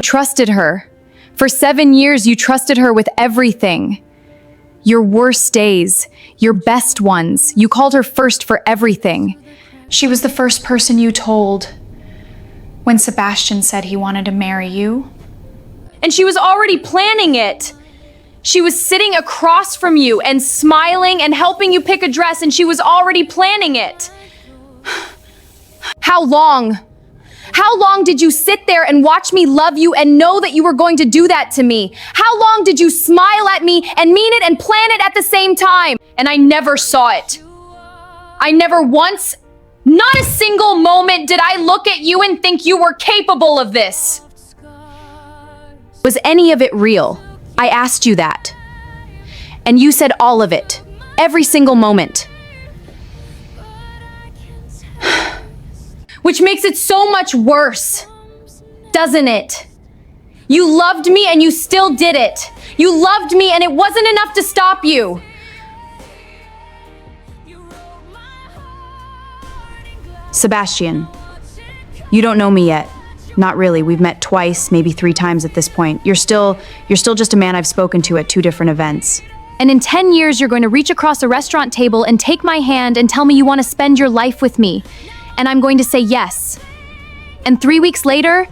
trusted her. For 7 years, you trusted her with everything. Your worst days, your best ones. You called her first for everything. She was the first person you told when Sebastian said he wanted to marry you. And she was already planning it. She was sitting across from you and smiling and helping you pick a dress, and she was already planning it. How long? How long did you sit there and watch me love you and know that you were going to do that to me? How long did you smile at me and mean it and plan it at the same time? And I never saw it. I never once, not a single moment did I look at you and think you were capable of this. Was any of it real? I asked you that. And you said all of it. Every single moment. Which makes it so much worse, doesn't it? You loved me and you still did it. You loved me and it wasn't enough to stop you. Sebastian, you don't know me yet. Not really. We've met twice, maybe 3 times at this point. You're still just a man I've spoken to at 2 different events. And in 10 years, you're going to reach across a restaurant table and take my hand and tell me you want to spend your life with me. And I'm going to say yes. And 3 weeks later,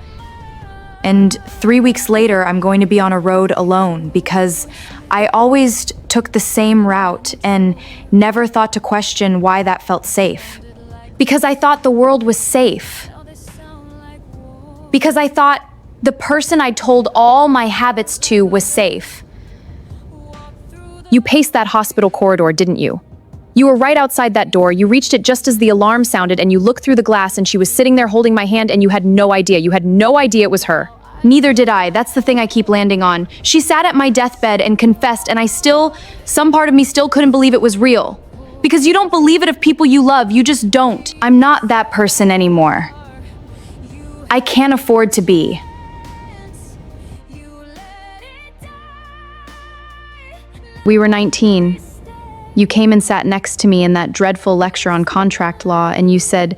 I'm going to be on a road alone because I always took the same route and never thought to question why that felt safe. Because I thought the world was safe. Because I thought the person I told all my habits to was safe. You paced that hospital corridor, didn't you? You were right outside that door. You reached it just as the alarm sounded, and you looked through the glass, and she was sitting there holding my hand, and you had no idea. You had no idea it was her. Neither did I. That's the thing I keep landing on. She sat at my deathbed and confessed, and some part of me still couldn't believe it was real. Because you don't believe it of people you love. You just don't. I'm not that person anymore. I can't afford to be. We were 19. You came and sat next to me in that dreadful lecture on contract law, and you said,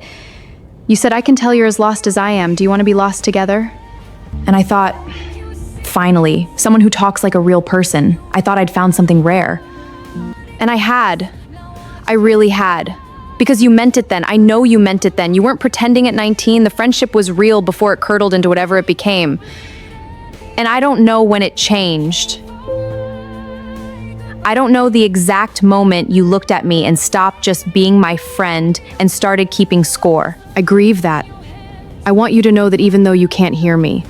I can tell you're as lost as I am. Do you want to be lost together? And I thought, finally, someone who talks like a real person. I thought I'd found something rare. And I had. I really had. Because you meant it then. I know you meant it then. You weren't pretending at 19. The friendship was real before it curdled into whatever it became. And I don't know when it changed. I don't know the exact moment you looked at me and stopped just being my friend and started keeping score. I grieve that. I want you to know that even though you can't hear me,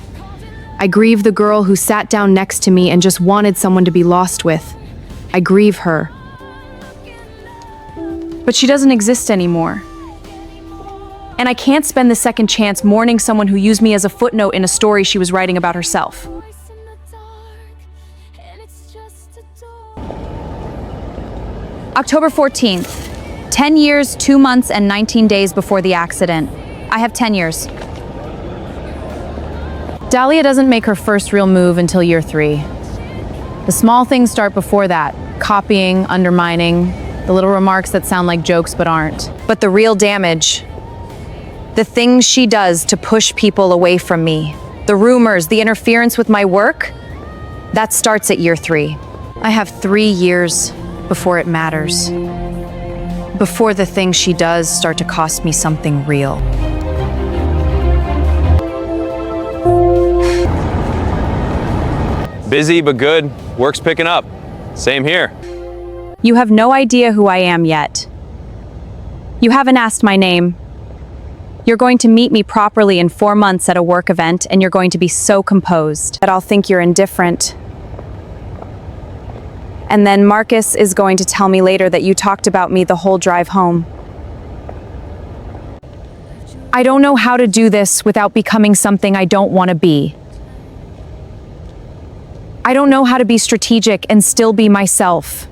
I grieve the girl who sat down next to me and just wanted someone to be lost with. I grieve her. But she doesn't exist anymore. And I can't spend the second chance mourning someone who used me as a footnote in a story she was writing about herself. October 14th, 10 years, 2 months, and 19 days before the accident. I have 10 years. Dahlia doesn't make her first real move until year 3. The small things start before that, copying, undermining, the little remarks that sound like jokes but aren't. But the real damage, the things she does to push people away from me, the rumors, the interference with my work, that starts at year 3. I have 3 years before it matters. Before the things she does start to cost me something real. Busy but good. Work's picking up. Same here. You have no idea who I am yet. You haven't asked my name. You're going to meet me properly in 4 months at a work event, and you're going to be so composed that I'll think you're indifferent. And then Marcus is going to tell me later that you talked about me the whole drive home. I don't know how to do this without becoming something I don't want to be. I don't know how to be strategic and still be myself.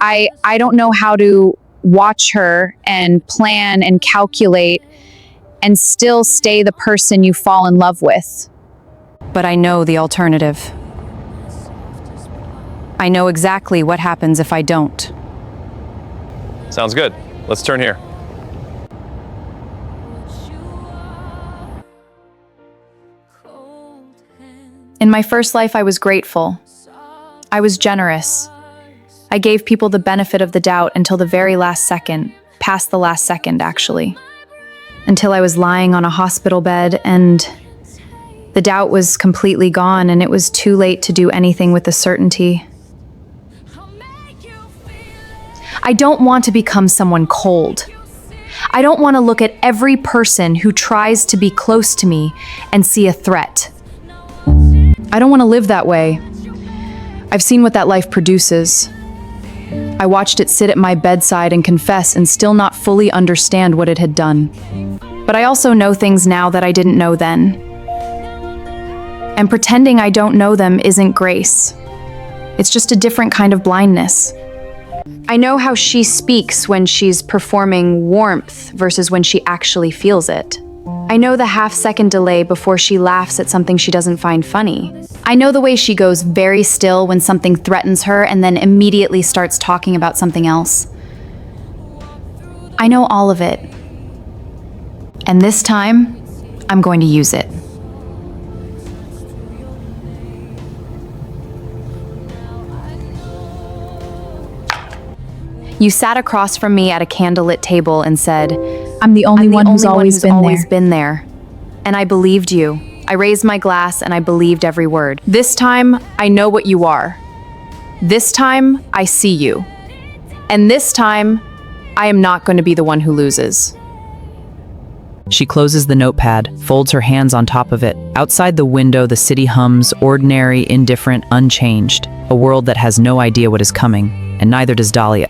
I don't know how to watch her and plan and calculate and still stay the person you fall in love with. But I know the alternative. I know exactly what happens if I don't. Sounds good. Let's turn here. In my first life, I was grateful. I was generous. I gave people the benefit of the doubt until the very last second, past the last second, actually. Until I was lying on a hospital bed and the doubt was completely gone and it was too late to do anything with the certainty. I don't want to become someone cold. I don't want to look at every person who tries to be close to me and see a threat. I don't want to live that way. I've seen what that life produces. I watched it sit at my bedside and confess and still not fully understand what it had done. But I also know things now that I didn't know then. And pretending I don't know them isn't grace. It's just a different kind of blindness. I know how she speaks when she's performing warmth versus when she actually feels it. I know the half-second delay before she laughs at something she doesn't find funny. I know the way she goes very still when something threatens her and then immediately starts talking about something else. I know all of it. And this time, I'm going to use it. You sat across from me at a candlelit table and said, I'm the only one who's always been there. And I believed you. I raised my glass and I believed every word. This time, I know what you are. This time, I see you. And this time, I am not going to be the one who loses. She closes the notepad, folds her hands on top of it. Outside the window, the city hums, ordinary, indifferent, unchanged. A world that has no idea what is coming, and neither does Dahlia.